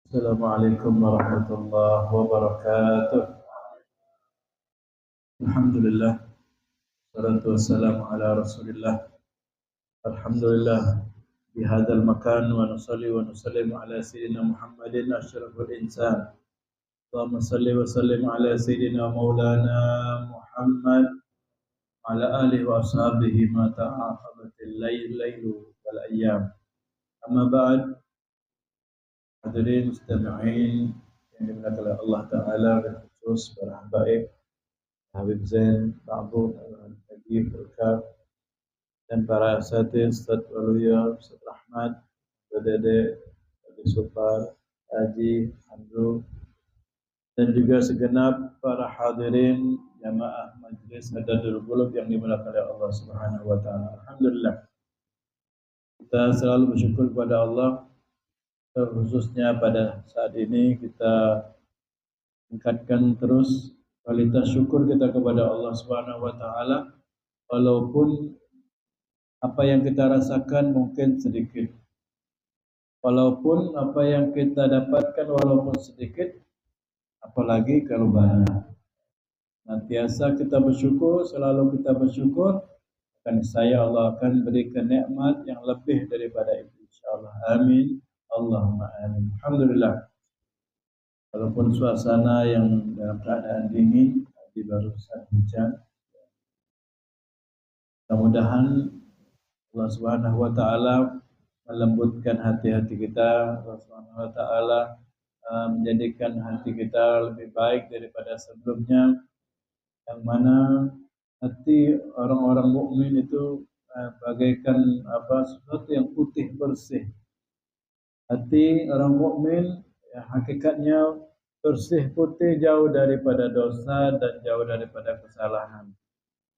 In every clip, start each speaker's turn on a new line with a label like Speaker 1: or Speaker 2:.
Speaker 1: Assalamualaikum warahmatullahi wabarakatuh. Alhamdulillah, salatu wassalamu ala Rasulillah. Alhamdulillah bihadzal makan wa nusalli wa nusallim ala sayyidina Muhammadin asyrafil insan. Allahumma salli wa sallim ala sayyidina maulana Muhammad ala alihi wa ashabihi ma ta'aqabatil lailu wal ayyam. Amma ba'd, hadirin mustami'in yang dimuliakan oleh Allah Ta'ala dan khusus para habaib Habib Zain, Ma'bud, Al-Tagib, Al-Kaf, dan para asatidz, Ustaz Waluya, Ustaz Rahmat, Dede, Haji Supar, Haji, Hamdu, dan juga segenap para hadirin jamaah majlis Hadadul Qulub yang dimuliakan oleh Allah Subhanahu wa taala. Alhamdulillah. Kita selalu bersyukur kepada Allah, khususnya pada saat ini kita tingkatkan terus kualitas syukur kita kepada Allah Subhanahu wa taala, walaupun apa yang kita rasakan mungkin sedikit, walaupun apa yang kita dapatkan walaupun sedikit, apalagi kalau banyak. Nantiasa kita bersyukur, selalu kita bersyukur, akan saya Allah akan berikan nikmat yang lebih daripada itu, insyaallah. Amin, Allahumma amin. Alhamdulillah. Walaupun suasana yang dalam keadaan dingin, di barusan hujan, mudah-mudahan Allah Subhanahu wa taala melembutkan hati-hati kita. Allah Subhanahu wa taala menjadikan hati kita lebih baik daripada sebelumnya, yang mana hati orang-orang mukmin itu bagaikan sesuatu yang putih bersih. Hati orang mukmin ya, hakikatnya bersih putih, jauh daripada dosa dan jauh daripada kesalahan.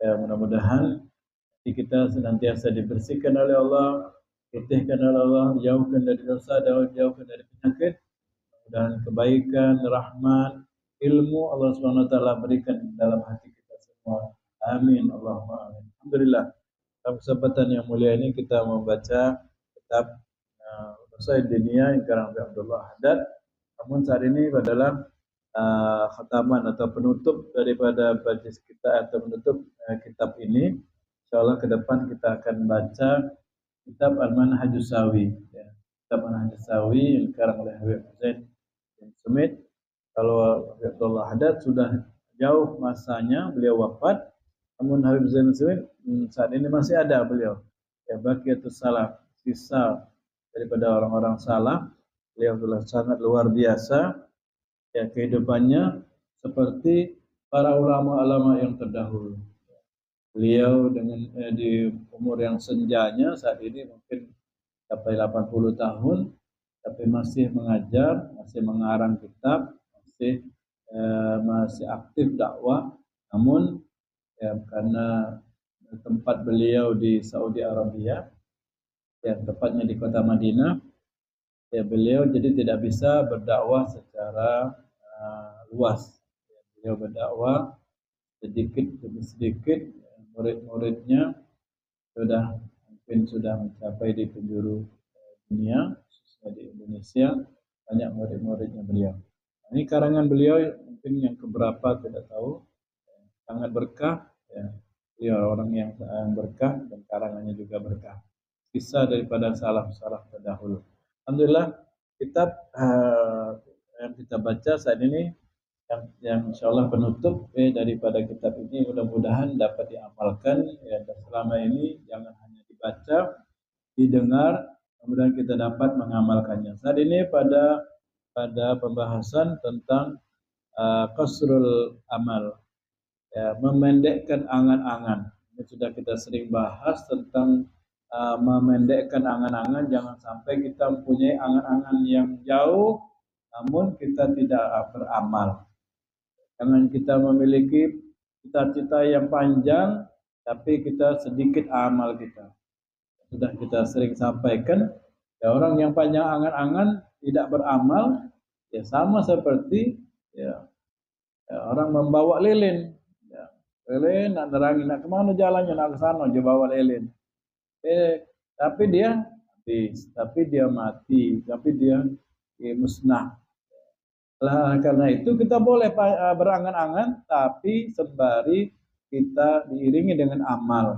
Speaker 1: Ya, mudah-mudahan hati kita senantiasa dibersihkan oleh Allah, putihkan oleh Allah, jauhkan dari dosa, jauhkan dari penyakit. Dan kebaikan, rahmat, ilmu Allah Subhanahu wa taala berikan dalam hati kita semua. Amin, Allahumma amin. Alhamdulillah. Dalam kesempatan yang mulia ini kita membaca kitab Qasaid Diniyah yang karang Abdullah Haddad. Namun saat ini adalah khataman atau penutup daripada majlis kita atau menutup kitab ini. Insyaallah ke depan kita akan baca kitab Al-Manhajus Sawi. Ya. Kitab Al-Manhajus Sawi yang dikarang oleh Habib Zain bin Sumit. Kalau Abdullah Haddad sudah jauh masanya, beliau wafat. Namun Habib Zain bin Sumit saat ini masih ada beliau. Ya, Baqiyatus Salaf, sisa daripada orang-orang salaf. Beliau adalah sangat luar biasa. Ya, kehidupannya seperti para ulama-ulama yang terdahulu. Beliau dengan di umur yang senjanya saat ini mungkin sampai 80 tahun, tapi masih mengajar, masih mengarang kitab, masih aktif dakwah. Namun ya, karena tempat beliau di Saudi Arabia, ya tepatnya di kota Madinah, ya beliau jadi tidak bisa berdakwah secara luas. Ya, beliau berdakwah sedikit demi sedikit. Murid-muridnya mungkin sudah mencapai di penjuru dunia, khususnya di Indonesia, banyak murid-muridnya beliau. Ini karangan beliau mungkin yang keberapa tidak tahu, sangat berkah. Ya. Beliau orang yang berkah dan karangannya juga berkah. Kisah daripada salaf-salaf terdahulu. Alhamdulillah, kitab yang kita baca saat ini yang insyaallah penutup daripada kitab ini mudah-mudahan dapat diamalkan ya, dan selama ini jangan hanya dibaca, didengar, kemudian kita dapat mengamalkannya. Saat ini pada pembahasan tentang qasrul amal, ya, memendekkan angan-angan. Ini sudah kita sering bahas tentang memendekkan angan-angan. Jangan sampai kita mempunyai angan-angan yang jauh namun kita tidak beramal. Jangan kita memiliki cita-cita yang panjang, tapi kita sedikit amal kita. Sudah kita sering sampaikan, ya, orang yang panjang angan-angan tidak beramal, ya sama seperti ya orang membawa lilin. Ya, lilin nak nerangin, nak kemana jalannya, nak ke sana, dia bawa lilin. Tapi dia habis, tapi dia mati, tapi dia musnah. Karena itu kita boleh berangan-angan, tapi sembari kita diiringi dengan amal.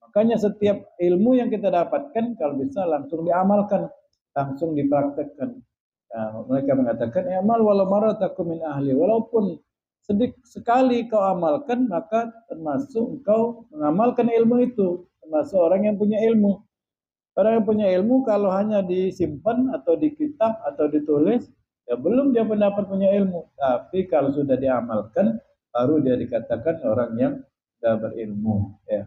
Speaker 1: Makanya setiap ilmu yang kita dapatkan kalau bisa langsung diamalkan, langsung dipraktekkan. Mereka mengatakan, amal walau maratakum min ahli, walaupun sedikit sekali kau amalkan, maka termasuk engkau mengamalkan ilmu itu, termasuk orang yang punya ilmu. Orang yang punya ilmu kalau hanya disimpan atau di kitab atau ditulis, ya belum dia mendapat punya ilmu. Tapi kalau sudah diamalkan, baru dia dikatakan orang yang sudah berilmu. Ya.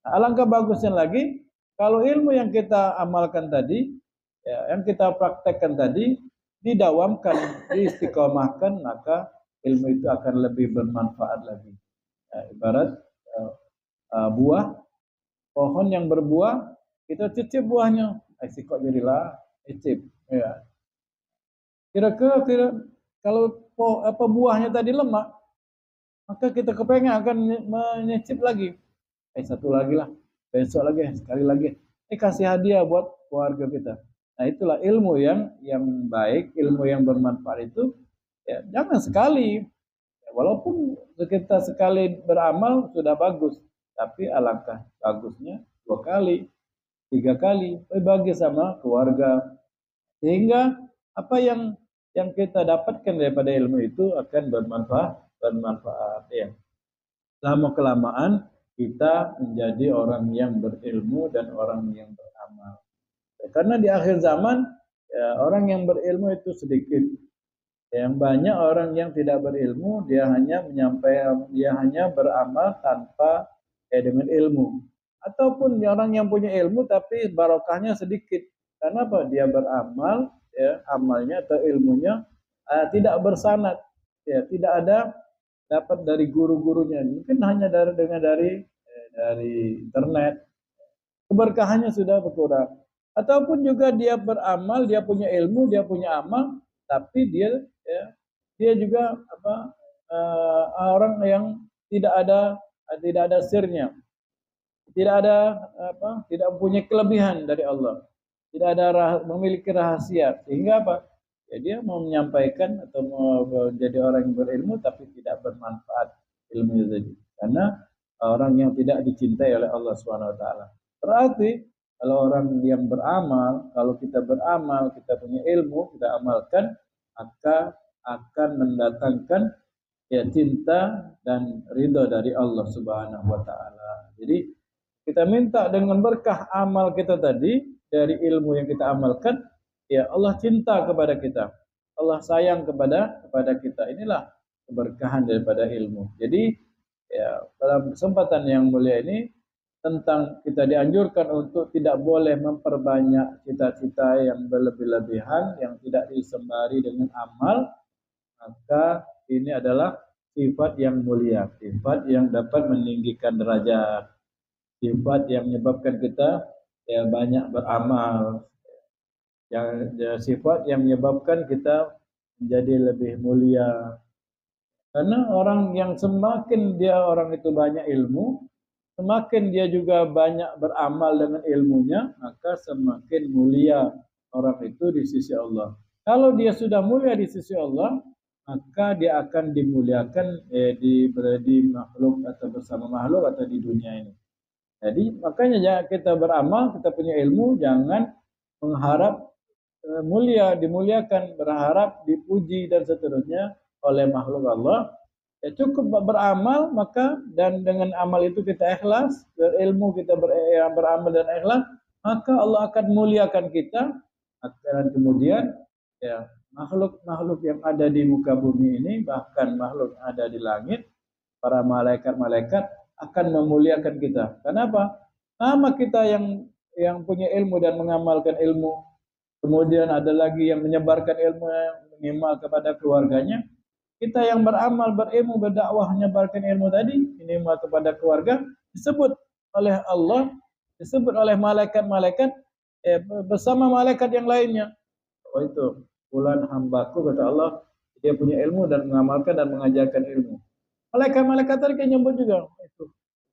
Speaker 1: Nah, alangkah bagusnya lagi, kalau ilmu yang kita amalkan tadi, ya, yang kita praktekkan tadi, didawamkan, diistiqomahkan, maka ilmu itu akan lebih bermanfaat lagi. Ya, ibarat buah, pohon yang berbuah, kita cicip buahnya, kok jadilah cicip. Ya. Kira-kira kalau buahnya tadi lemak, maka kita kepengen akan menyicip lagi. Satu lagi lah, besok lagi, sekali lagi. Kasih hadiah buat keluarga kita. Nah itulah ilmu yang baik, ilmu yang bermanfaat itu. Ya, jangan sekali. Ya, walaupun kita sekali beramal sudah bagus, tapi alangkah bagusnya 2 kali, 3 kali, berbagi sama keluarga. Sehingga apa yang kita dapatkan daripada ilmu itu akan bermanfaat ya. Lama kelamaan kita menjadi orang yang berilmu dan orang yang beramal. Karena di akhir zaman ya, orang yang berilmu itu sedikit. Yang banyak orang yang tidak berilmu, dia hanya beramal tanpa dengan ilmu. Ataupun orang yang punya ilmu tapi barokahnya sedikit. Karena apa? Dia beramal, ya, amalnya atau ilmunya tidak bersanad, ya, tidak ada dapat dari guru-gurunya. Mungkin hanya dari internet. Keberkahannya sudah berkurang. Ataupun juga dia beramal, dia punya ilmu, dia punya amal, tapi dia juga orang yang tidak ada sirnya. Tidak mempunyai kelebihan dari Allah, tidak ada memiliki rahasia, sehingga apa? Ya dia mau menyampaikan atau mau menjadi orang yang berilmu tapi tidak bermanfaat ilmunya tadi, karena orang yang tidak dicintai oleh Allah Subhanahu Wa Taala. Berarti kalau orang yang beramal, kalau kita beramal, kita punya ilmu, kita amalkan, maka akan mendatangkan ya cinta dan ridha dari Allah Subhanahu Wa Taala. Jadi kita minta dengan berkah amal kita tadi, dari ilmu yang kita amalkan, ya Allah cinta kepada kita. Allah sayang kepada kita. Inilah keberkahan daripada ilmu. Jadi ya dalam kesempatan yang mulia ini tentang kita dianjurkan untuk tidak boleh memperbanyak cita-cita yang berlebih-lebihan, yang tidak disembari dengan amal, maka ini adalah sifat yang mulia, sifat yang dapat meninggikan derajat, sifat yang menyebabkan kita ya banyak beramal, yang sifat yang menyebabkan kita menjadi lebih mulia. Karena orang yang semakin dia orang itu banyak ilmu, semakin dia juga banyak beramal dengan ilmunya, maka semakin mulia orang itu di sisi Allah. Kalau dia sudah mulia di sisi Allah, maka dia akan dimuliakan di makhluk atau bersama makhluk atau di dunia ini. Jadi makanya kita beramal, kita punya ilmu, jangan mengharap mulia, dimuliakan, berharap dipuji dan seterusnya oleh makhluk Allah. Ya cukup beramal, maka dan dengan amal itu kita ikhlas, berilmu kita beramal dan ikhlas, maka Allah akan muliakan kita. Dan kemudian ya makhluk-makhluk yang ada di muka bumi ini, bahkan makhluk yang ada di langit, para malaikat-malaikat akan memuliakan kita. Kenapa? Sama kita yang punya ilmu dan mengamalkan ilmu, kemudian ada lagi yang menyebarkan ilmu, yang mengimal kepada keluarganya. Kita yang beramal, berilmu, berdakwah, menyebarkan ilmu tadi, minimal kepada keluarga, disebut oleh Allah, disebut oleh malaikat-malaikat bersama malaikat yang lainnya. Oh itu, fulan hambaku, kata Allah, dia punya ilmu dan mengamalkan dan mengajarkan ilmu. Malaikat-malaikat tadi kan nyebut juga. Itu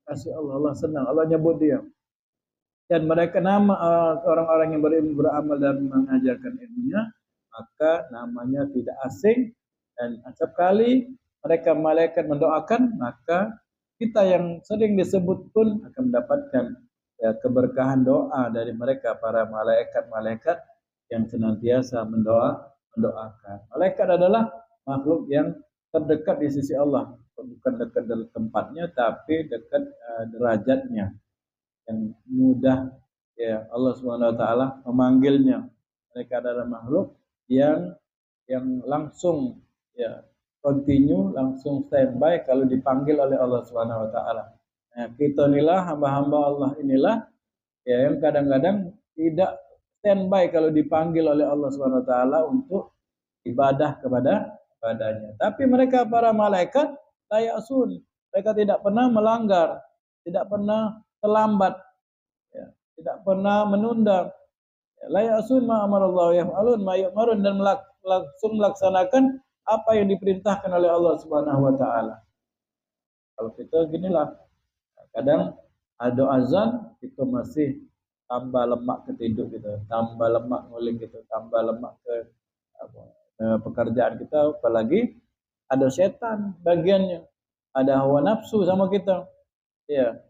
Speaker 1: kasih Allah, Allah senang, Allah nyebut dia. Dan mereka nama orang-orang yang berilmu, beramal dan mengajarkan ilmunya, maka namanya tidak asing, dan setiap kali mereka malaikat mendoakan, maka kita yang sering disebut pun akan mendapatkan keberkahan doa dari mereka para malaikat-malaikat yang senantiasa mendoakan. Malaikat adalah makhluk yang terdekat di sisi Allah, bukan dekat dari tempatnya, tapi dekat derajatnya, yang mudah ya Allah Subhanahu wa taala memanggilnya. Mereka adalah makhluk yang langsung ya continue, langsung standby kalau dipanggil oleh Allah Subhanahu wa taala. Nah, kita inilah hamba-hamba Allah inilah ya yang kadang-kadang tidak standby kalau dipanggil oleh Allah Subhanahu wa taala untuk ibadah kepadanya. Tapi mereka para malaikat la ya'sun, mereka tidak pernah melanggar, tidak pernah terlambat, ya, tidak pernah menunda. La ya'sun ma amarallahu yaf'alun ma yu'marun, dan langsung melaksanakan apa yang diperintahkan oleh Allah Subhanahu wa taala. Kalau kita ginilah, kadang ada azan kita masih tambah lemak ke tidur kita, tambah lemak nguling kita, tambah lemak ke pekerjaan kita, apalagi ada setan bagiannya, ada hawa nafsu sama kita. Ya,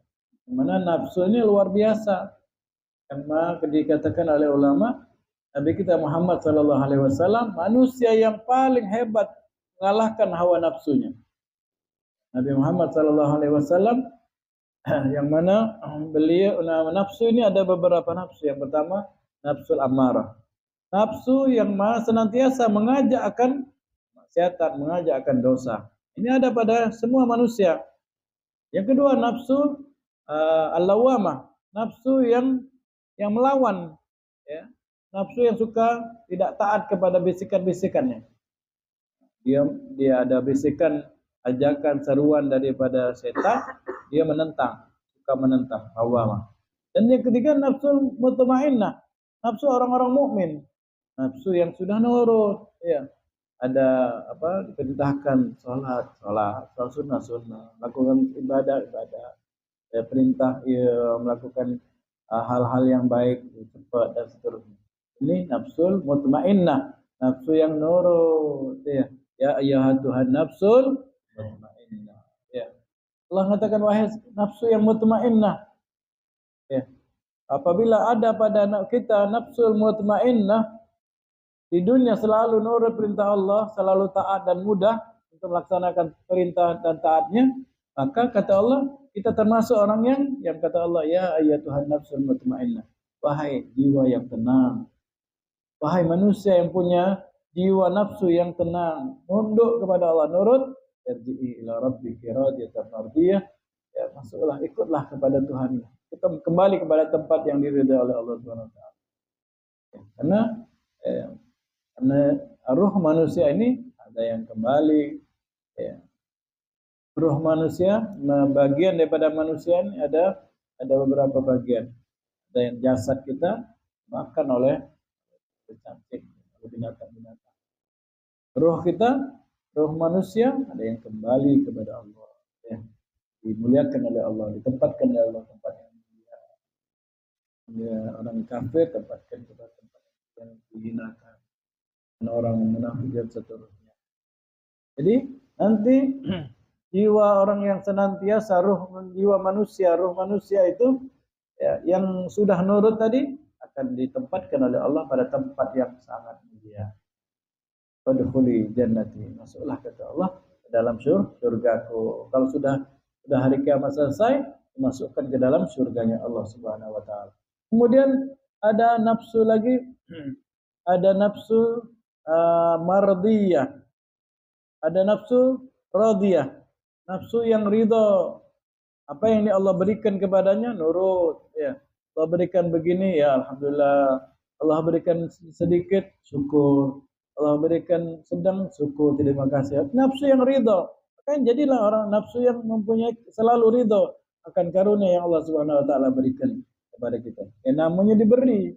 Speaker 1: mana nafsu ini luar biasa. Karena dikatakan oleh ulama, Nabi kita Muhammad sallallahu alaihi wasallam manusia yang paling hebat mengalahkan hawa nafsunya. Nabi Muhammad sallallahu alaihi wasallam yang mana beliau nafsu ini ada beberapa nafsu. Yang pertama nafsul amarah. Nafsu yang mana senantiasa mengajak akan maksiatan, mengajak akan dosa. Ini ada pada semua manusia. Yang kedua nafsu al-lawamah, nafsu yang melawan, ya. Nafsu yang suka tidak taat kepada bisikan-bisikannya. Dia ada bisikan, ajakan, seruan daripada setan, dia menentang, suka menentang, lawamah. Dan yang ketiga nafsu mutmainnah, nafsu orang-orang mukmin, nafsu yang sudah nurut, ya. Ada diperintahkan salat sunnah, melakukan ibadah, ya, perintah ya, melakukan hal-hal yang baik, cepat dan seterusnya. Ini nafsul mutmainnah, nafsu yang nurut, ya. Ya ayyuhatuhan nafsul mutmainnah. Ya. Allah mengatakan wahai nafsu yang mutmainnah. Ya. Apabila ada pada kita nafsul mutmainnah, di dunia selalu nurut perintah Allah, selalu taat dan mudah untuk melaksanakan perintah dan taatnya, maka kata Allah, kita termasuk orang yang kata Allah, ya ayyatuhan nafsul mutmainnah, wahai jiwa yang tenang, wahai manusia yang punya jiwa nafsu yang tenang, tunduk kepada Allah, nurut, irji'i ila rabbiki radiyatan mardiyah, ya masuklah, ikutlah kepada Tuhan. Kita kembali kepada tempat yang diridai oleh Allah Subhanahu wa taala. Karena ruh manusia ini ada yang kembali, ya. Ruh manusia, bagian daripada manusia ini ada beberapa bagian. Ada yang jasad kita makan oleh cacing, binatang-binatang. Ruh kita, ruh manusia ada yang kembali kepada Allah, ya. Dimuliakan oleh Allah, ditempatkan oleh Allah tempat yang mulia. Ya, orang kafir tempatkan kepada tempat yang dihinakan, dan orang munafik dan seterusnya. Jadi nanti jiwa orang yang senantiasa jiwa manusia, ruh manusia itu, ya, yang sudah nurut tadi akan ditempatkan oleh Allah pada tempat yang sangat mulia. Fadkhuli jannati, masuklah kata Allah ke dalam surgaku. Kalau sudah hari kiamat selesai, dimasukkan ke dalam surganya Allah Subhanahu wa taala. Kemudian ada nafsu lagi, ada nafsu mardiyah, ada nafsu radiyah. Nafsu yang ridha, apa yang Allah berikan kepadanya nurut, ya. Allah berikan begini, ya alhamdulillah. Allah berikan sedikit, syukur. Allah berikan sedang, syukur, terima kasih. Nafsu yang ridha, kan jadilah orang nafsu yang mempunyai selalu ridha akan karunia yang Allah Subhanahu wa taala berikan kepada kita. Namanya diberi.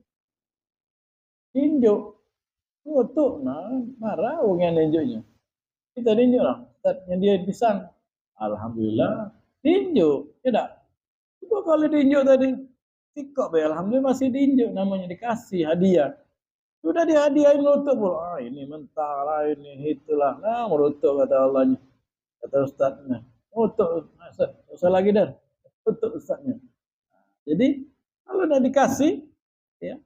Speaker 1: Tinjuk, tutup, marah wong yang ninjuknya. Kita ninjuk lah, yang dia pisang. Alhamdulillah, tinjuk, tidak. Coba kalau tinjuk tadi, tikok be, alhamdulillah masih tinjuk, namanya dikasih hadiah. Sudah dihadiahin merutuk pula. Ini mentah lah, ini itulah. Nah, merutuk kata Allahnya. Kata ustaznya. Merutuk. Usah lagi dah. Merutuk ustaznya. Jadi, kalau dah dikasih, ya,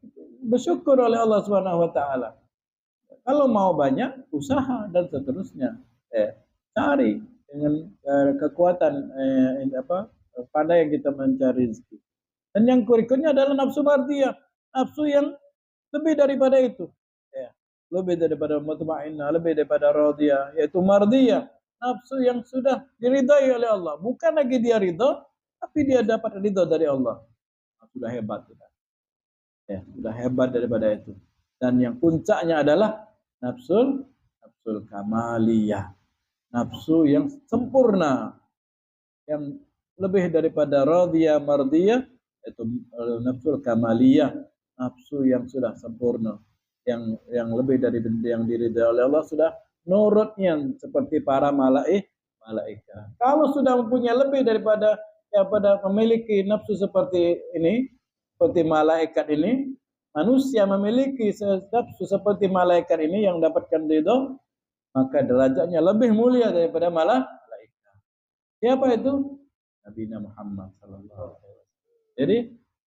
Speaker 1: bersyukur oleh Allah Subhanahu wa taala. Kalau mau banyak, usaha dan seterusnya. Cari dengan kekuatan pandai yang kita mencari rezeki. Dan yang berikutnya adalah nafsu mardiyah, nafsu yang lebih daripada itu. Ya. Lebih daripada mutmainnah, lebih daripada radiyah, yaitu mardiyah, nafsu yang sudah diridai oleh Allah. Bukan lagi dia ridho, tapi dia dapat ridho dari Allah. Sudah hebat sudah. Ya, sudah hebat daripada itu. Dan yang puncaknya adalah nafsul kamaliyah, nafsu yang sempurna, yang lebih daripada radiyah mardiyah, itu nafsul kamaliyah, nafsu yang sudah sempurna, yang lebih dari yang diridai oleh Allah, sudah nurutnya seperti para malaikat. Kalau sudah mempunyai lebih daripada memiliki nafsu seperti ini, seperti malaikat ini, manusia memiliki nafsu seperti malaikat ini yang dapatkan ridho, maka derajatnya lebih mulia daripada malaikat. Siapa itu? Nabi Muhammad sallallahu alaihi wasallam. Jadi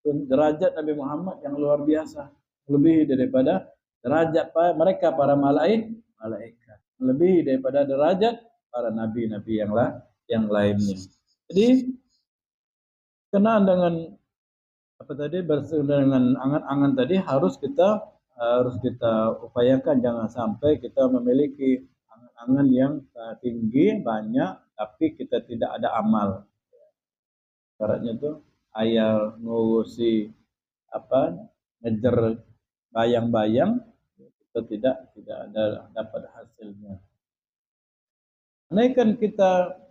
Speaker 1: derajat Nabi Muhammad yang luar biasa, lebih daripada derajat mereka para malaikat, lebih daripada derajat para nabi-nabi yang lainnya. Jadi kenaan dengan dengan angan-angan tadi harus kita upayakan, jangan sampai kita memiliki angan-angan yang tinggi banyak tapi kita tidak ada amal. Syaratnya tuh ayal ngurusi ngejar bayang-bayang, kita tidak ada dapat hasilnya. Andaikan kita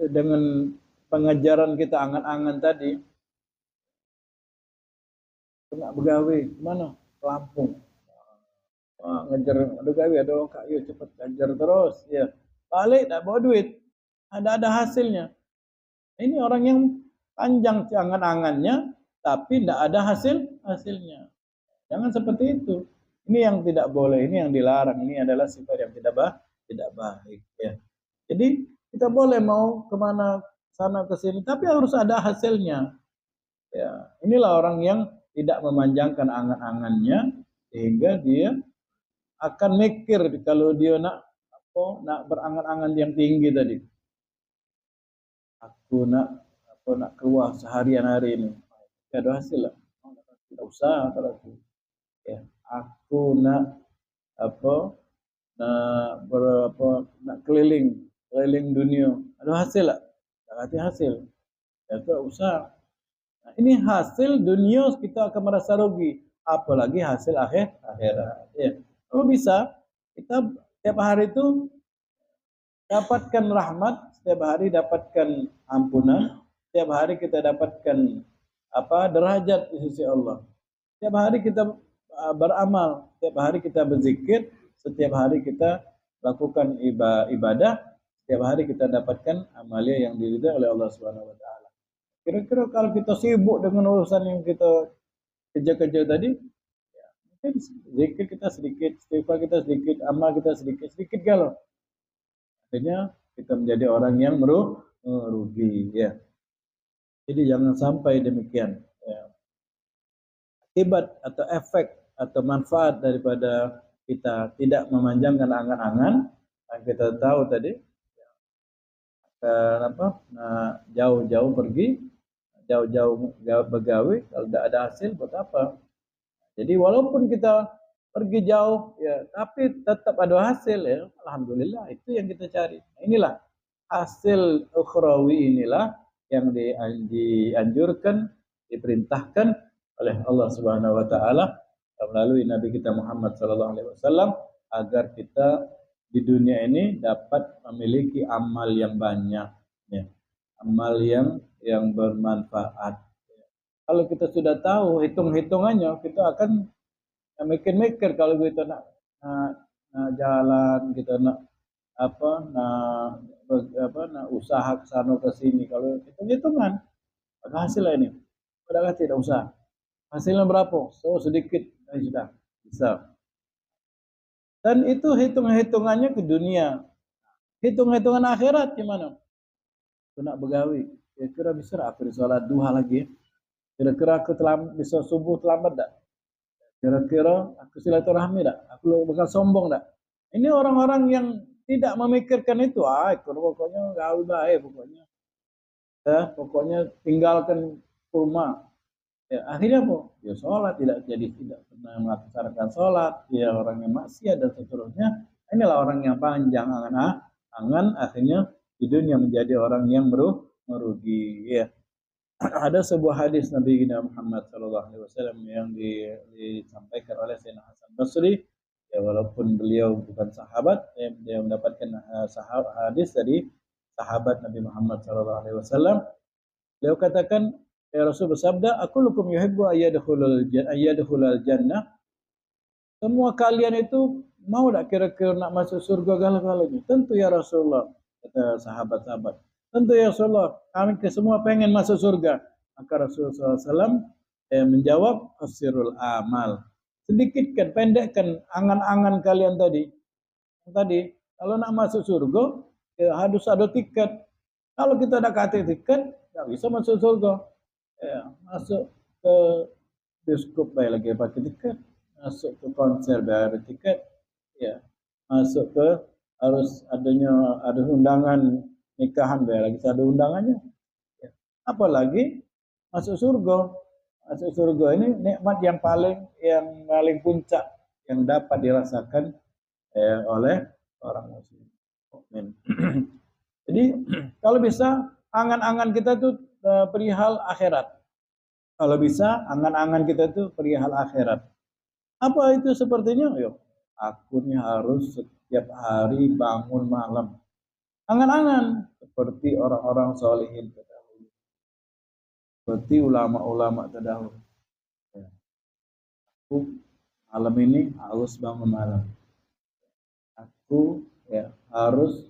Speaker 1: dengan pengajaran kita angan-angan tadi, kena begawe mana ke Lampung, ngejar begawe, ada orang kaya cepat ngejar terus, ya balik tak bawa duit, ada hasilnya. Ini orang yang panjang angan-angannya tapi tidak ada hasilnya. Jangan seperti itu. Ini yang tidak boleh, ini yang dilarang, ini adalah sifat yang tidak baik. Ya. Jadi kita boleh mau kemana sana ke sini, tapi harus ada hasilnya. Ya, inilah orang yang tidak memanjangkan angan-angannya, sehingga dia akan mikir kalau dia nak berangan-angan yang tinggi tadi. Aku nak keluar seharian hari ini, ada hasil lah. Tidak usah kalau aku. Ya, aku nak nak keliling dunia, ada hasil lah. Tak ada hasil, ya tak usah. Nah, ini hasil dunia kita akan merasa rugi, apalagi hasil akhirat. Ya. Kalau bisa kita setiap hari itu dapatkan rahmat, setiap hari dapatkan ampunan, setiap hari kita dapatkan derajat di sisi Allah. Setiap hari kita beramal, setiap hari kita berzikir, setiap hari kita lakukan ibadah, setiap hari kita dapatkan amalia yang diridai oleh Allah Subhanahu wa taala. Kira-kira kalau kita sibuk dengan urusan yang kita kerja tadi, ya, mungkin zikir kita sedikit, istighfar kita sedikit, amal kita sedikit kalau. Akhirnya kita menjadi orang yang merugi, ya. Jadi jangan sampai demikian. Ya. Akibat atau efek atau manfaat daripada kita tidak memanjangkan angan-angan, yang kita tahu tadi, jauh-jauh pergi, jauh-jauh begawe, kalau tidak ada hasil buat apa? Jadi walaupun kita pergi jauh, ya, tapi tetap ada hasil, ya, alhamdulillah, itu yang kita cari. Nah, inilah hasil ukhrawi, inilah yang dianjurkan, diperintahkan oleh Allah Subhanahu wa taala melalui Nabi kita Muhammad sallallahu alaihi wasallam, agar kita di dunia ini dapat memiliki amal yang banyak, ya. Amal yang bermanfaat. Kalau kita sudah tahu hitung-hitungannya, kita akan mikir-mikir kalau kita nak jalan, kita nak usaha ke sana ke sini, kalau hitung-hitungan ada hasil ini. Padahal tidak usah. Hasilnya berapa? So sedikit, sudah bisa. Dan itu hitung-hitungannya ke dunia. Hitung-hitungan akhirat gimana? Aku nak begawi. Kira-kira bisa aku di sholat duha lagi. Kira-kira aku bisa subuh terlambat tak? Kira-kira aku silaturahmi tak? Aku bakal sombong tak? Ini orang-orang yang tidak memikirkan itu. Pokoknya gawi baik pokoknya. Ya, pokoknya tinggalkan kurma. Ya, akhirnya apa? Ya sholat tidak pernah melaksanakan sholat. Ya orang yang maksiat dan seterusnya. Inilah orang yang panjang angan akhirnya di dunia menjadi orang yang merugi. Ya. Ada sebuah hadis Nabi kita Muhammad Sallallahu Alaihi Wasallam yang disampaikan oleh Sayyidina Hasan Basri. Ya, walaupun beliau bukan sahabat, ya, dia mendapatkan hadis dari sahabat Nabi Muhammad Sallallahu Alaihi Wasallam. Beliau katakan, ya Rasul bersabda, aku lukum yuhibbu ayyadkhulal jannah. Semua kalian itu mau tak kira-kira nak masuk surga galak-galaknya? Tentu ya Rasulullah, kata sahabat-sahabat. Tentu ya Rasulullah, kami semua pengen masuk surga. Maka Rasulullah SAW menjawab, qasirul amal. Sedikitkan, pendekkan angan-angan kalian tadi. Kalau nak masuk surga, ya harus ada tiket. Kalau kita ada tiket, tak bisa masuk surga. Ya, masuk ke bioskop bayar lagi pakai tiket, masuk ke konser bayar tiket, ya, masuk ke harus ada undangan nikahan bayar lagi ada undangannya. Ya. Apalagi masuk surga. Masuk surga ini nikmat yang paling puncak yang dapat dirasakan oleh orang muslim. Jadi kalau bisa angan-angan kita tuh perihal akhirat. Kalau bisa angan-angan kita tuh perihal akhirat. Apa itu sepertinya? Yuk, aku nih harus setiap hari bangun malam. Angan-angan seperti orang-orang solihin terdahulu. Seperti ulama-ulama terdahulu. Ya. Aku malam ini harus bangun malam. Aku harus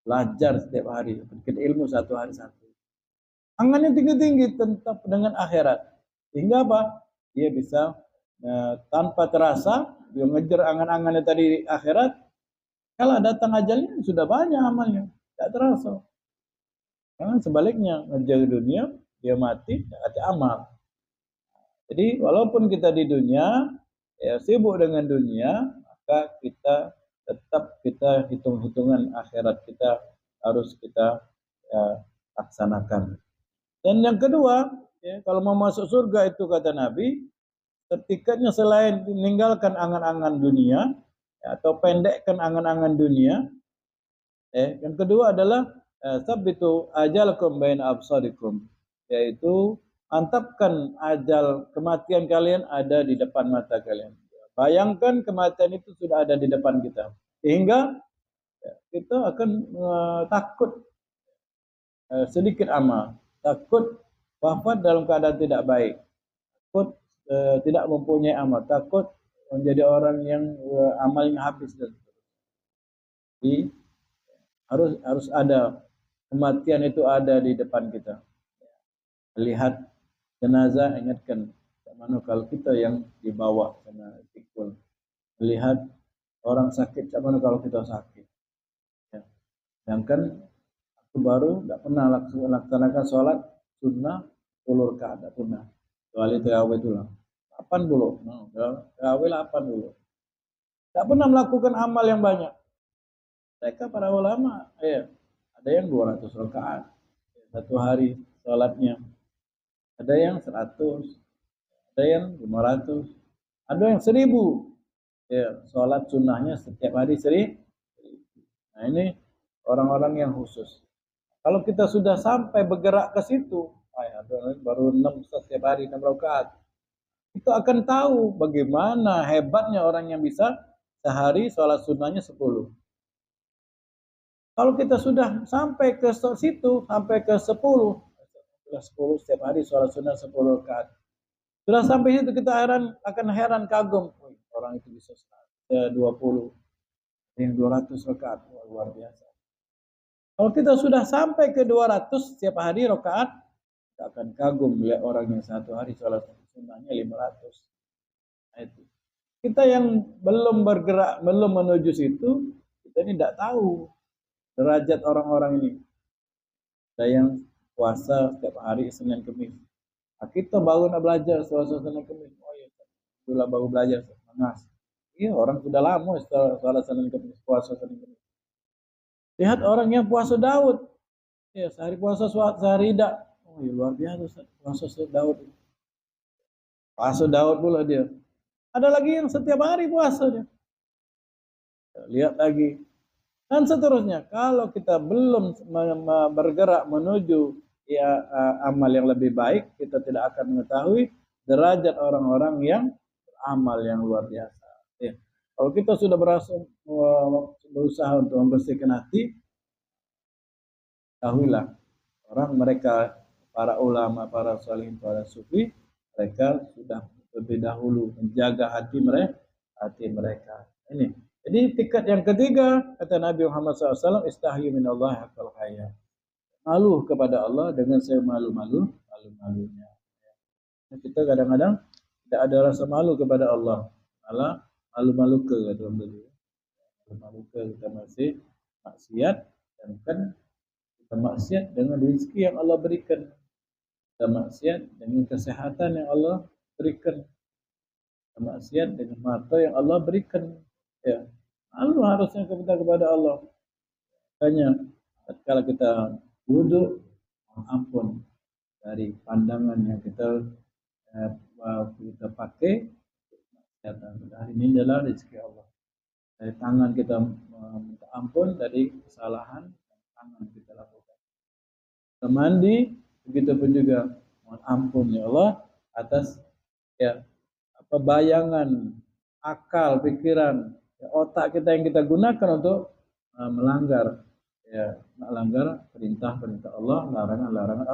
Speaker 1: belajar setiap hari, bikin ilmu satu hari satu. Angannya tinggi-tinggi tetap dengan akhirat. Sehingga apa? Dia bisa tanpa terasa dia ngejar angan-angannya tadi di akhirat. Kalau datang ajalnya sudah banyak amalnya, tidak terasa. Karena sebaliknya ngejar dunia, dia mati, tidak ada amal. Jadi walaupun kita di dunia sibuk dengan dunia, maka kita hitung-hitungan akhirat kita harus kita laksanakan. Dan yang kedua, kalau mau masuk surga itu kata Nabi, ketikanya selain meninggalkan angan-angan dunia atau pendekkan angan-angan dunia, yang kedua adalah sabbitu ajalakum baina absarikum, yaitu mantapkan ajal kematian kalian ada di depan mata kalian. Bayangkan kematian itu sudah ada di depan kita, sehingga kita akan takut sedikit amal, takut wafat dalam keadaan tidak baik, takut tidak mempunyai amal, takut menjadi orang yang amalnya habis dan jadi harus ada kematian itu ada di depan kita. Lihat jenazah, ingatkan mana kalau kita yang dibawa kena pikul. Melihat orang sakit, mana kalau kita sakit. Ya. Sedangkan aku baru tidak pernah laksanakan sholat sunnah 10 rakaat, tidak pernah. Kecuali terawih itu lah. 80. Nah, terawih 80. Tidak pernah melakukan amal yang banyak. Mereka para ulama, ada yang 200 rakaat satu hari sholatnya. Ada yang 100, ada yang 500, ada yang 1000. Sholat sunnahnya setiap hari 1000. Nah ini orang-orang yang khusus. Kalau kita sudah sampai bergerak ke situ, baru 6 setiap hari 6 rakaat, kita akan tahu bagaimana hebatnya orang yang bisa sehari sholat sunnahnya 10. Kalau kita sudah sampai ke situ, sampai ke 10 setiap hari sholat sunnah 10 rakaat. Sudah sampai situ kita akan heran kagum. Orang itu bisa 20, yang 200 rakaat, luar biasa. Kalau kita sudah sampai ke 200 setiap hari rakaat, kita akan kagum melihat orang yang satu hari sholat sunnahnya 500. Nah, itu. Kita yang belum bergerak, belum menuju situ, kita ini tidak tahu derajat orang-orang ini. Ada yang puasa setiap hari Senin Kemis. Nah, kita baru nak belajar puasa Senin Kemis. Oh iya, itulah baru belajar semangat. Iya, orang sudah lama setelah Senin Kemis, puasa Senin Kemis. Lihat orang yang puasa Daud. Ya, sehari puasa, sehari tidak. Oh iya, luar biasa puasa Daud. Puasa Daud pula dia. Ada lagi yang setiap hari puasa dia. Lihat lagi. Dan seterusnya. Kalau kita belum bergerak menuju amal yang lebih baik, kita tidak akan mengetahui derajat orang-orang yang beramal yang luar biasa. Ya. Kalau kita sudah berusaha untuk membersihkan hati, ketahuilah mereka para ulama, para salihin, para sufi, mereka sudah lebih dahulu menjaga hati mereka. Ini. Jadi tingkat yang ketiga kata Nabi Muhammad SAW, istahyi minallahi haqqal haya. Malu kepada Allah dengan semalu-malunya. Kita kadang-kadang tidak ada rasa malu kepada Allah, malah malu-malu ke kata orang dulu. Malu ke kita masih maksiat, dan kan kita maksiat dengan rezeki yang Allah berikan. Kita maksiat dengan kesehatan yang Allah berikan. Kita maksiat dengan mata yang Allah berikan. Ya, malu harusnya kita kepada Allah. Makanya kalau kita wudhu, ampun dari pandangan yang kita pakai. Hari ini adalah rezeki Allah. Dari tangan kita minta ampun dari kesalahan tangan kita lakukan. Kita mandi, begitu pun juga mohon ampun ya Allah atas bayangan, akal, pikiran, otak kita yang kita gunakan untuk melanggar perintah-perintah Allah, larangan-larangan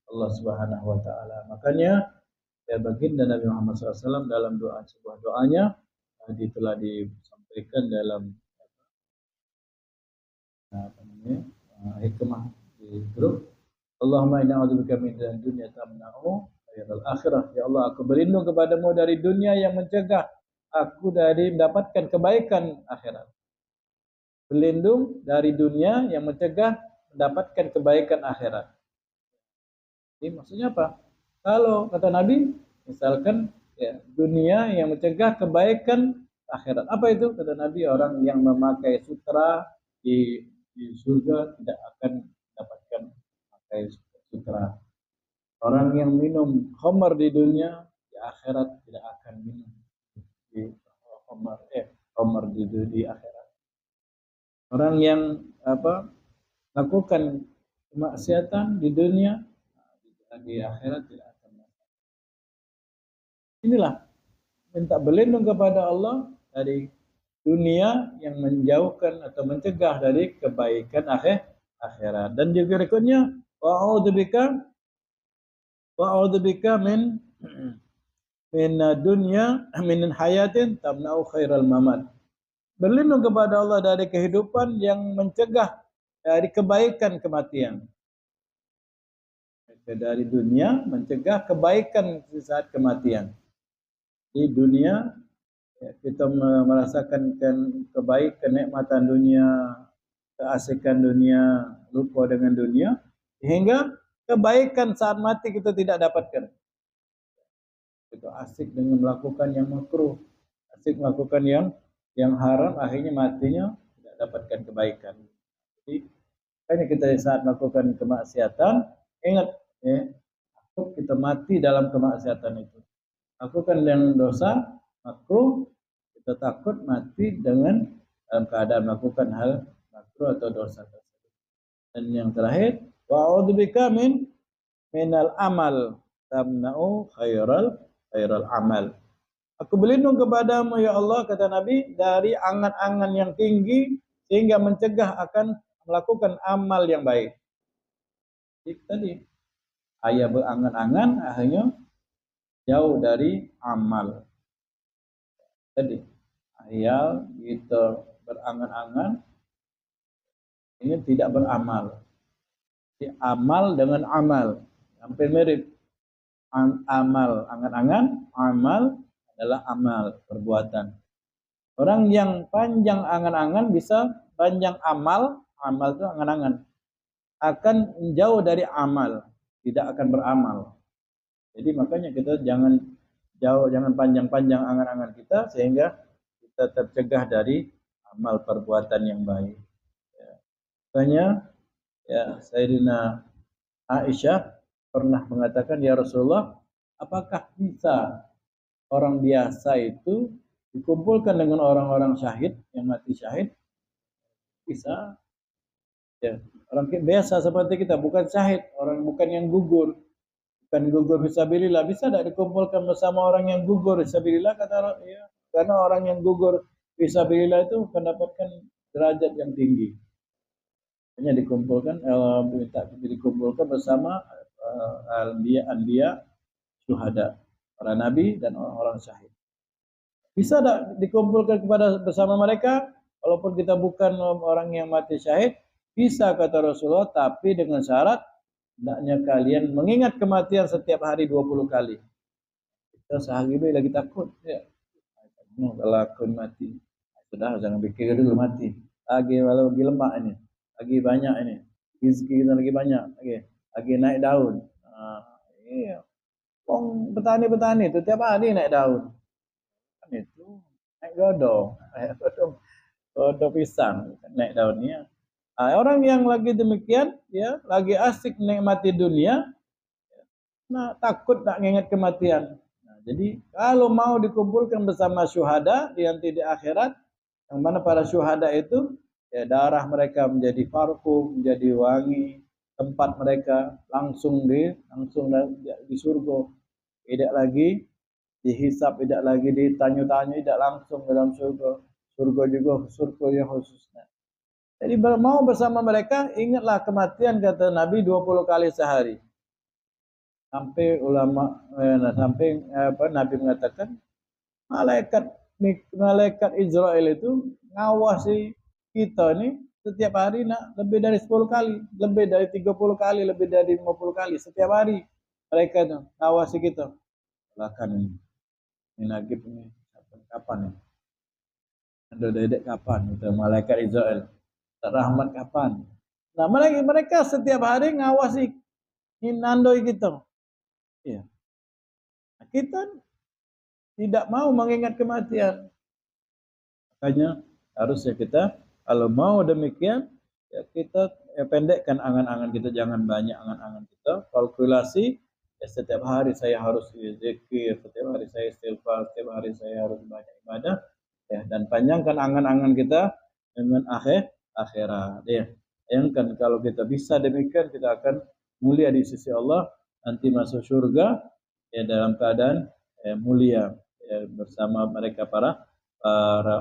Speaker 1: Allah Subhanahu wa taala. Makanya baginda Nabi Muhammad SAW dalam sebuah doanya telah disampaikan dalam hikmah di grup. Allahumma inna a'udzubika min dunya tamna'u khairal akhirah. Ya Allah, aku berlindung kepadamu dari dunia yang mencegah aku dari mendapatkan kebaikan akhirat. Berlindung dari dunia yang mencegah mendapatkan kebaikan akhirat. Ini maksudnya apa? Kalau kata Nabi, misalkan dunia yang mencegah kebaikan akhirat. Apa itu? Kata Nabi, orang yang memakai sutra di surga tidak akan mendapatkan memakai sutra. Orang yang minum khamar di dunia, di akhirat tidak akan minum di khamar di akhirat. Orang yang lakukan kemaksiatan di dunia, di akhirat tidak akan melakukan. Inilah minta berlindung kepada Allah dari dunia yang menjauhkan atau mencegah dari kebaikan akhirat. Dan juga berikutnya wa'udzubika min dunya min hayatin tamna'u khairal mamat. Berlindung kepada Allah dari kehidupan yang mencegah dari kebaikan kematian. Dari dunia mencegah kebaikan di saat kematian. Di dunia kita merasakan kebaikan, kenikmatan dunia, keasikan dunia, lupa dengan dunia, sehingga kebaikan saat mati kita tidak dapatkan. Kita asik dengan melakukan yang makruh, asik melakukan yang haram, akhirnya matinya tidak dapatkan kebaikan. Jadi hanya kita saat melakukan kemaksiatan, ingat takut kita mati dalam kemaksiatan itu. Lakukan yang dosa makruh, kita takut mati dalam keadaan melakukan hal makruh atau dosa tersebut. Dan yang terakhir, wa'udzubika minal amal tamna'u khairal amal. Aku berlindung kepadamu ya Allah, kata Nabi, dari angan-angan yang tinggi sehingga mencegah akan melakukan amal yang baik. Jadi tadi ayah berangan-angan akhirnya jauh dari amal. Tadi ayah kita berangan-angan ini tidak beramal. Jadi amal dengan amal hampir mirip. Amal angan-angan, amal adalah amal, perbuatan. Orang yang panjang angan-angan bisa panjang amal, amal itu angan-angan. Akan jauh dari amal, tidak akan beramal. Jadi makanya kita jangan panjang-panjang angan-angan kita sehingga kita tercegah dari amal perbuatan yang baik. Ya. Makanya ya Sayyidina Aisyah pernah mengatakan, ya Rasulullah, apakah bisa orang biasa itu dikumpulkan dengan orang-orang syahid yang mati syahid? Bisa. Ya, orang biasa seperti kita, bukan syahid, orang bukan yang gugur, bukan gugur fisabilillah, bisa tidak dikumpulkan bersama orang yang gugur fisabilillah? Kata orang, ya, karena orang yang gugur fisabilillah itu mendapatkan derajat yang tinggi. Hanya dikumpulkan bersama anbiya, syuhada, para nabi dan orang-orang syahid. Bisa tidak dikumpulkan bersama mereka, walaupun kita bukan orang yang mati syahid? Bisa, kata Rasulullah, tapi dengan syarat hendaknya kalian mengingat kematian setiap hari 20 kali. Kita sehari ini lagi takut, ya. Kalau aku mati, sudah jangan pikir dulu mati. Lagi lemak ini, lagi banyak ini, rezeki kita lagi banyak, lagi naik daun. Iya, petani-petani itu tiap hari naik daun. Kan itu naik godong, godong pisang naik daunnya. Orang yang lagi demikian, ya, lagi asik menikmati dunia, nah takut tak mengingat kematian. Nah, jadi kalau mau dikumpulkan bersama syuhada nanti di akhirat, yang mana para syuhada itu ya darah mereka menjadi parfum, menjadi wangi, tempat mereka langsung di surga, tidak lagi dihisap, tidak lagi ditanya-tanya, tidak langsung dalam surga. Surga juga surga yang khususnya. Jadi mau bersama mereka, ingatlah kematian, kata Nabi, 20 kali sehari. Sampai Nabi mengatakan, malaikat Israel itu ngawasi kita ini setiap hari lebih dari 10 kali, lebih dari 30 kali, lebih dari 50 kali setiap hari. Mereka itu ngawasi kita. Silakan ini nagib ini kapan nih? Ada dedek kapan? Itu malaikat Israel. Rahmat kapan? Nah, mereka setiap hari ngawasi nandoi kita. Ya. Nah, kita tidak mau mengingat kematian. Makanya harusnya kita kalau mau demikian, ya kita pendekkan angan-angan kita, jangan banyak angan-angan kita. Kalkulasi, ya setiap hari saya harus zikir, setiap hari saya istighfar, setiap hari saya harus banyak ibadah, ya, dan panjangkan angan-angan kita dengan akhirat. Ya. Bayangkan kalau kita bisa demikian, kita akan mulia di sisi Allah, nanti masuk surga ya dalam keadaan mulia ya, bersama mereka para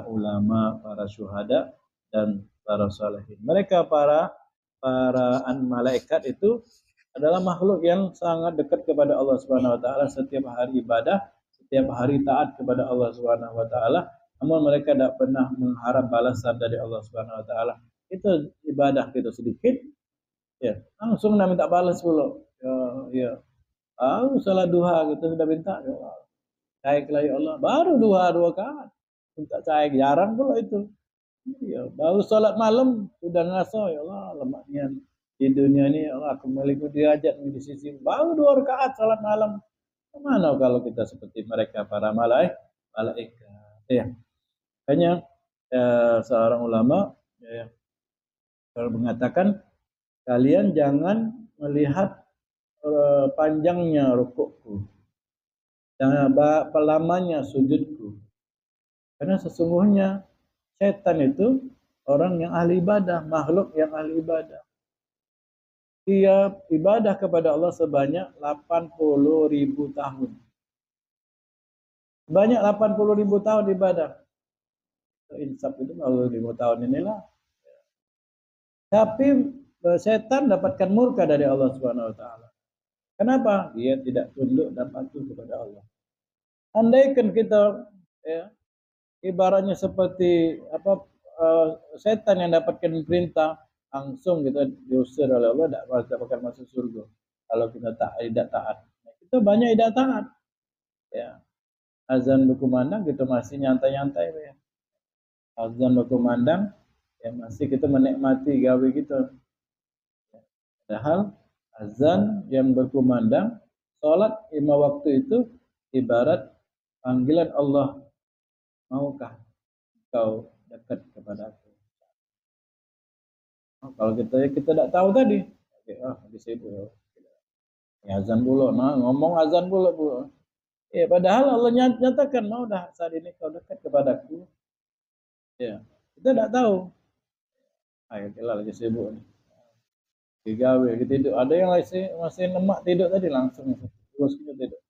Speaker 1: ulama, para syuhada dan para salihin. Mereka para malaikat itu adalah makhluk yang sangat dekat kepada Allah Subhanahu wa taala, setiap hari ibadah, setiap hari taat kepada Allah Subhanahu wa taala, namun mereka tidak pernah mengharap balasan dari Allah Subhanahu wa taala. Itu ibadah kita sedikit, ya langsung minta balas pula. Ya, salah duha gitu sudah minta, ya Allah, cairlah ya Allah, baru dua rakaat minta cair, jarang pula itu. Ya, baru salat malam sudah ngaso, ya Allah, lemaknya di dunia ini, ya Allah, aku memiliki derajat di sisi, baru 2 rakaat salat malam. Mana kalau kita seperti mereka para malaikat? Ya, makanya seorang ulama ya, mengatakan kalian jangan melihat panjangnya rukukku, jangan lamanya sujudku, karena sesungguhnya setan itu orang yang ahli ibadah, makhluk yang ahli ibadah. Dia ibadah kepada Allah sebanyak 80.000 tahun. Banyak 80.000 tahun ibadah. Insaf itu 80.000 tahun inilah. Tapi setan dapatkan murka dari Allah Subhanahu wa taala. Kenapa? Dia tidak tunduk dan patuh kepada Allah. Andaikan kita ya, ibaratnya seperti setan yang dapatkan perintah, langsung kita diusir oleh Allah, tidak akan masuk surga. Kalau kita tidak taat, kita banyak tidak taat. Ya. azan berkumandang kita masih nyantai-nyantai ya. Azan berkumandang ya masih kita menikmati gawe kita. Padahal azan yang berkumandang, salat 5 waktu itu ibarat panggilan Allah, maukah kau dekat kepada aku? Oh, kalau kita tidak tahu tadi, habis itu ya azan pula, nah ngomong azan pula. Padahal Allah nyatakan mau dah saat ini kau dekat kepadaku. Ya, kita tidak tahu. Ayo kita lagi sibuk nih. Digawe kita tidur. Ada yang masih lemak tidur tadi langsung terus kita tidur.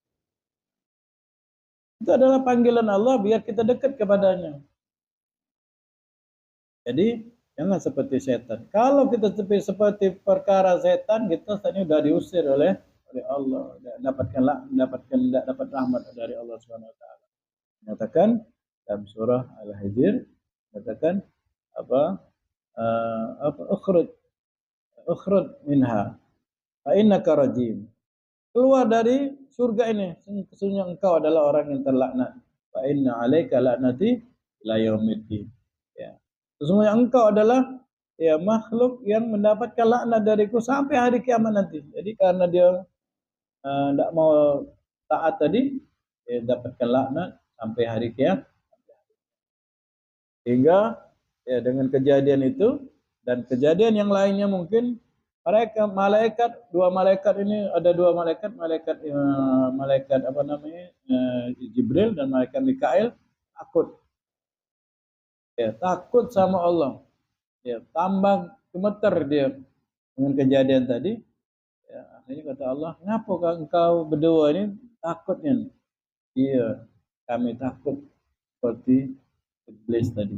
Speaker 1: Itu adalah panggilan Allah biar kita dekat kepadanya. Jadi jangan seperti setan. Kalau kita seperti perkara setan, kita tadi sudah diusir oleh Allah, tidak dapat rahmat dari Allah Subhanahu Wa Taala. Nyatakan dalam surah Al-Hijr, nyatakan ukhruj minha fa innaka rajim. Keluar dari surga ini, sesungguhnya engkau adalah orang yang terlaknat. Fa inna 'alaika la'nati ila yaumiddin. Ya. Sesungguhnya engkau adalah makhluk yang mendapatkan laknat dariku sampai hari kiamat nanti. Jadi karena dia tidak mau taat tadi, dapatkan laknat sampai hari kiamat. Sehingga dengan kejadian itu dan kejadian yang lainnya mungkin dua malaikat ini ada dua malaikat Jibril dan malaikat Mikail takut sama Allah, tambah gemeter dia dengan kejadian tadi. Akhirnya kata Allah, kenapa engkau berdua ini takutnya? Iya, kami takut seperti iblis tadi.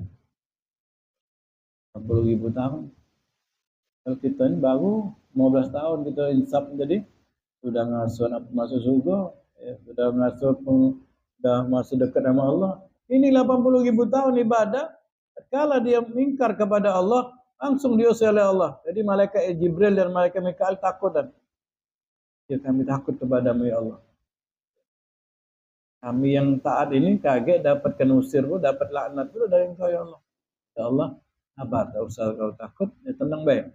Speaker 1: 40.000 tahun. Kalau kita ini baru 15 tahun kita insaf jadi sudah masuk surga, sudah masuk dekat sama Allah. Ini 80.000 tahun ibadah, kalau dia mingkar kepada Allah, langsung diusir oleh Allah. Jadi malaikat Jibril dan malaikat Mikail takut dan kami takut kepadamu ya Allah. Kami yang taat ini kaget dapatkan usir pun, dapat laknat pun dari engkau ya Allah. Ya Allah, sabar, tak usah kau takut, tenang baik.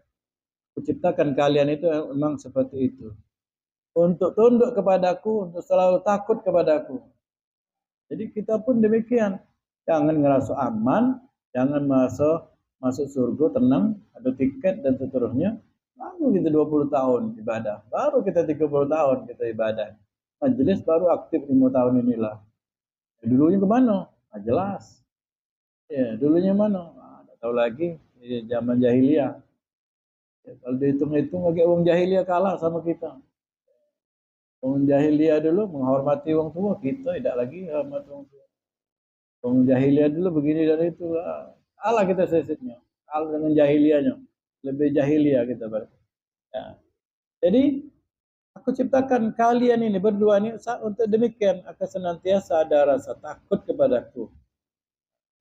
Speaker 1: Kuciptakan kalian itu memang seperti itu. Untuk tunduk kepadaku, untuk selalu takut kepadaku. Jadi kita pun demikian. Jangan ngerasa aman, jangan masuk surga tenang, ada tiket dan seterusnya. Baru kita 20 tahun ibadah, baru kita 30 tahun kita ibadah. Majelis baru aktif 5 tahun inilah. Dulunya kemana? Jelas. Dulunya mana? Tidak tahu lagi. Zaman jahiliyah. Kalau dihitung-hitung lagi orang jahiliyah kalah sama kita. Orang jahiliyah dulu menghormati orang tua, kita tidak lagi hormat orang tua. Orang jahiliyah dulu begini dan itu, kalah kita sesitnya, kalah dengan jahiliyahnya, lebih jahiliyah kita berarti. Jadi aku ciptakan kalian ini berdua ini untuk demikian akan senantiasa ada rasa takut kepadaku.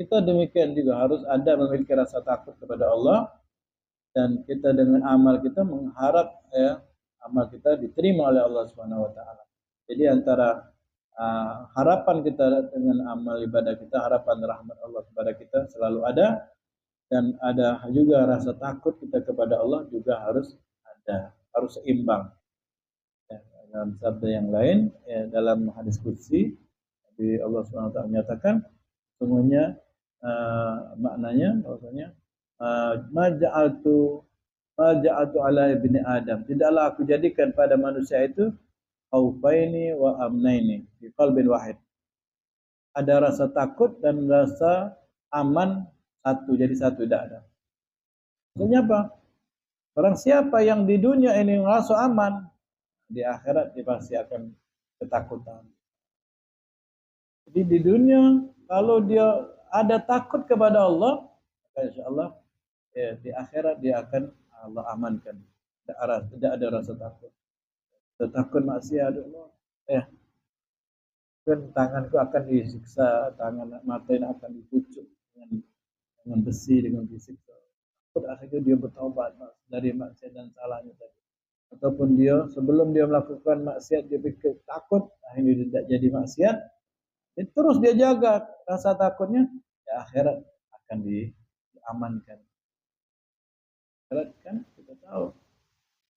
Speaker 1: Kita demikian juga harus ada memiliki rasa takut kepada Allah. Dan kita dengan amal kita mengharap amal kita diterima oleh Allah Subhanahu Wa Taala. Jadi antara harapan kita dengan amal ibadah kita, harapan rahmat Allah kepada kita selalu ada, dan ada juga rasa takut kita kepada Allah juga harus ada, harus seimbang. Dalam sabda yang lain, dalam hadis qudsi, Allah Subhanahu Wa Taala menyatakan, semuanya maknanya bahwasanya maja'atu ala ibni Adam, tidaklah aku jadikan pada manusia itu khaufaini wa amnaini fi qalbin wahid, ada rasa takut dan rasa aman satu, jadi satu, tidak ada. Maksudnya apa? Orang siapa yang di dunia ini merasa aman, di akhirat dia pasti akan ketakutan. Jadi di dunia kalau dia ada takut kepada Allah, insyaallah di akhirat dia akan Allah amankan. Tidak ada rasa takut. Takut maksiat Allah. Kan tanganku akan disiksa, tangan mata ini akan dipucuk dengan besi, dengan disiksa. Takut akhirnya dia bertaubat dari maksiat dan salahnya tadi. Ataupun dia sebelum dia melakukan maksiat dia pikir takut, akhirnya dia tidak jadi maksiat. Terus dia jaga rasa takutnya, ya akhirat akan diamankan. Akhirat kan kita tahu,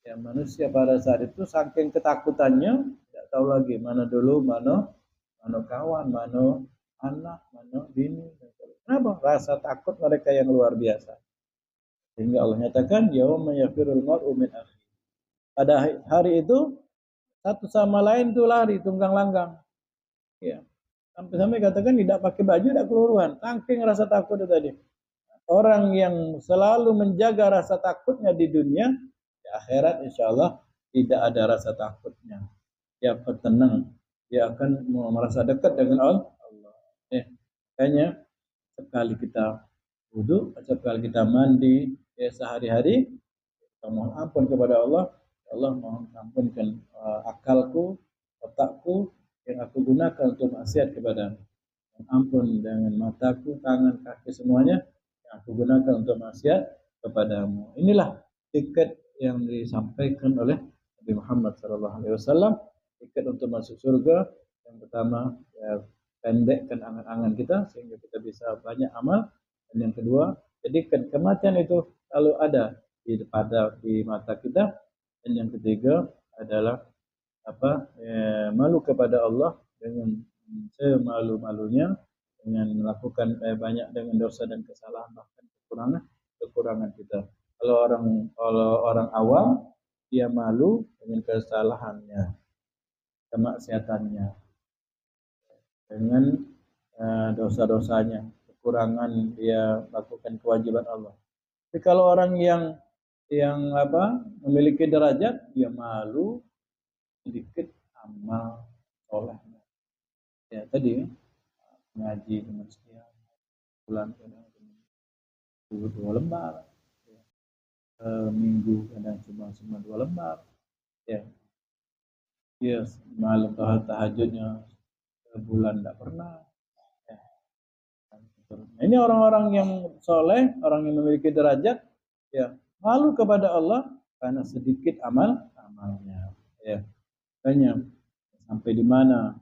Speaker 1: ya manusia pada saat itu saking ketakutannya tidak tahu lagi mana dulu, mana kawan, mana anak, mana bini. Kenapa? Rasa takut mereka yang luar biasa. Sehingga Allah nyatakan, yauma yafirul mar'u min akhi. Pada hari itu satu sama lain tuh lari tunggang langgang. Ya. Sampai-sampai katakan tidak pakai baju, tidak keluaran. Saking rasa takut itu tadi. Orang yang selalu menjaga rasa takutnya di dunia, di akhirat insya Allah tidak ada rasa takutnya. Dia akan tenang. Dia akan merasa dekat dengan Allah. Makanya sekali kita wudhu, sekali kita mandi, sehari-hari, kita mohon ampun kepada Allah. Allah mohon ampunkan akalku, otakku yang aku gunakan untuk maksiat kepadamu. Ampun dengan mataku, tangan, kaki semuanya yang aku gunakan untuk maksiat kepadamu. Inilah tiket yang disampaikan oleh Nabi Muhammad SAW. Tiket untuk masuk surga yang pertama, ya, pendekkan angan-angan kita sehingga kita bisa banyak amal. Dan yang kedua, jadikan kematian itu selalu ada di mata kita. Dan yang ketiga adalah malu kepada Allah dengan semalu-malunya, dengan melakukan banyak dengan dosa dan kesalahan, bahkan kekurangan kita. Kalau orang awam, dia malu dengan kesalahannya, kemaksiatannya, dengan dosa-dosanya, kekurangan dia lakukan kewajiban Allah. Tapi kalau orang yang memiliki derajat, dia malu sedikit amal solehnya. Ya tadi ngaji dengan sekian bulan kadang dua lembar, ya. Minggu kadang cuma 2 lembar, ya. Yes, malam tahajudnya sebulan tidak pernah. Ya. Nah, ini orang-orang yang soleh, orang yang memiliki derajat, ya malu kepada Allah karena sedikit amalnya. Ya. Makanya sampai di mana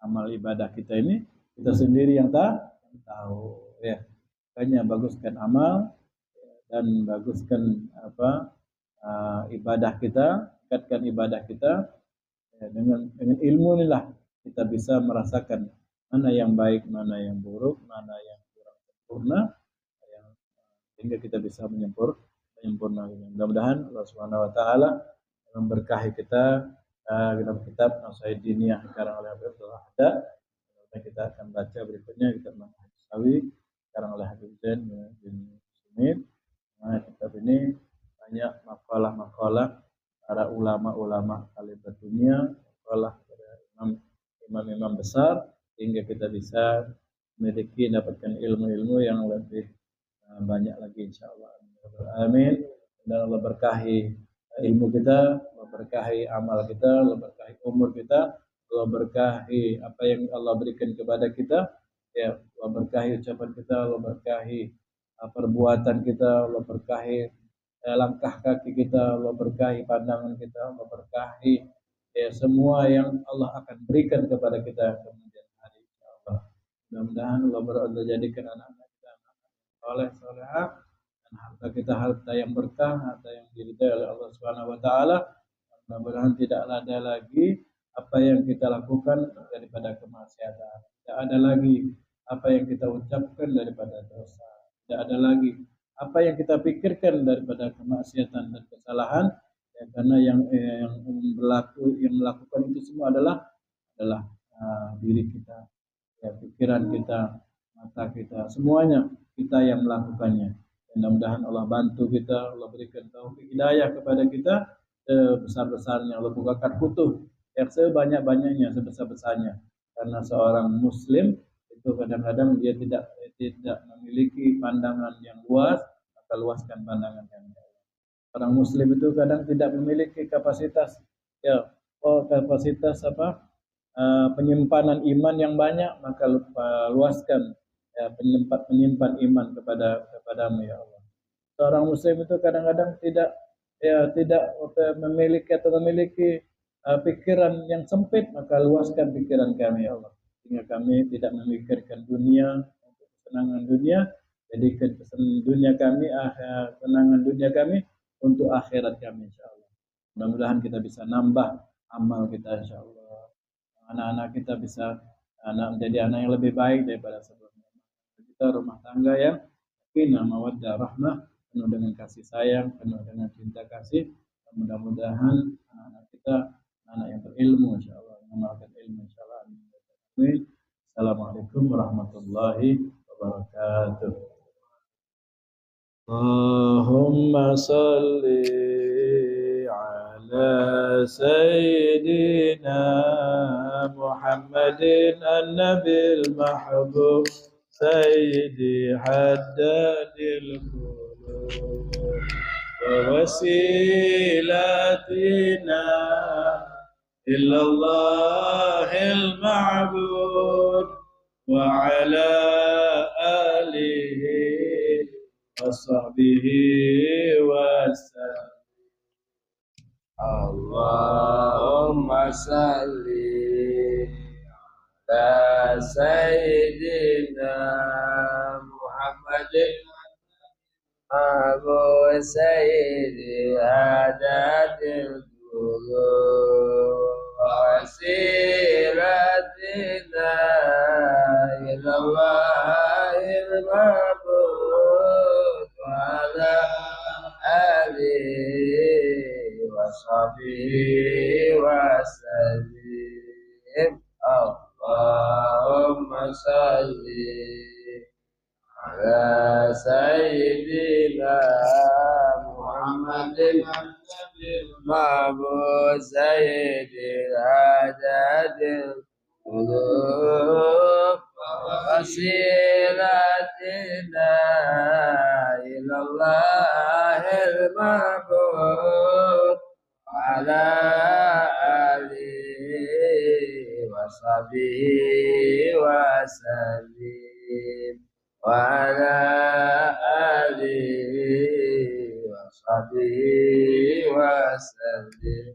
Speaker 1: amal ibadah kita ini kita sendiri yang tahu, ya. Makanya baguskan amal dan baguskan ibadah kita, tingkatkan ibadah kita, ya, dengan ilmu inilah kita bisa merasakan mana yang baik, mana yang buruk, mana yang kurang sempurna, yang sehingga kita bisa menyempurnakan. Mudah-mudahan Allah Subhanahu Wa Taala memberkahi kita dalam kitab Nasihat Diniyah karang oleh Abdul Ahda. Kita akan baca berikutnya kitab Manhaj Sawi karang oleh Habib Zain bin Sumit. Nah, kitab ini banyak makalah-makalah para ulama-ulama kaliber dunia, makalah para imam-imam besar, sehingga kita bisa memiliki dapatkan ilmu-ilmu yang lebih banyak lagi insyaallah. Amin. Dan Allah berkahi ilmu kita, Allah berkahi amal kita, Allah berkahi umur kita, Allah berkahi apa yang Allah berikan kepada kita, ya Allah berkahi ucapan kita, Allah berkahi perbuatan kita, Allah berkahi langkah kaki kita, Allah berkahi pandangan kita, Allah berkahi ya semua yang Allah akan berikan kepada kita kemudian hari insyaallah. Mudah-mudahan Allah jadikan anak-anak kita soleh solehah, dan harta kita harta yang berkah, harta yang diridai oleh Allah Subhanahu Wa Taala. Mudah-mudahan tidak ada lagi apa yang kita lakukan daripada kemaksiatan. Tidak ada lagi apa yang kita ucapkan daripada dosa. Tidak ada lagi apa yang kita pikirkan daripada kemaksiatan dan kesalahan. Ya, karena yang melakukan itu semua adalah diri kita, ya, pikiran kita, mata kita, semuanya kita yang melakukannya. Mudah-mudahan Allah bantu kita, Allah berikan taufik hidayah kepada kita sebesar-besarnya, Allah bukakan futuh yang sebanyak-banyaknya, sebesar-besarnya. Karena seorang muslim itu kadang-kadang dia tidak memiliki pandangan yang luas, maka luaskan pandangan yang luas. Orang muslim itu kadang tidak memiliki kapasitas penyimpanan iman yang banyak, maka luaskan ya, penyimpan iman kepadamu ya Allah. Seorang muslim itu kadang-kadang tidak memiliki pikiran yang sempit, maka luaskan pikiran kami ya Allah. sehingga kami tidak memikirkan dunia untuk kesenangan dunia. Jadikan dunia kami, kesenangan dunia kami untuk akhirat kami, insyaallah. Mudah-mudahan kita bisa nambah amal kita, insyaallah. Anak-anak kita bisa menjadi anak yang lebih baik daripada sebelumnya. Kita rumah tangga yang sakinah, mawaddah, rahmah, penuh dengan kasih sayang, penuh dengan cinta kasih. Mudah-mudahan anak-anak kita anak yang berilmu, insyaallah, mengamalkan ilmu, insyaallah. Assalamualaikum warahmatullahi wabarakatuh. Allahumma salli ala sayyidina Muhammadin an-nabil mahbub sayyidi haddadil qulub wa wasilatina illallahil ma'bud wa ala alihi وصحبه وسلم.
Speaker 2: اللهم صل على سيدنا محمد أبو سيد عدد القلوب وسيرتنا إلى الله المعبود وعلى آله وصحبه وسلم. اللهم صل على سيدنا محمد معبود سيد العدد القلوب وسيلتنا إلى الله المعبود وعلى آله وصحبه وسلم وعلى آله وصحبه وسلم.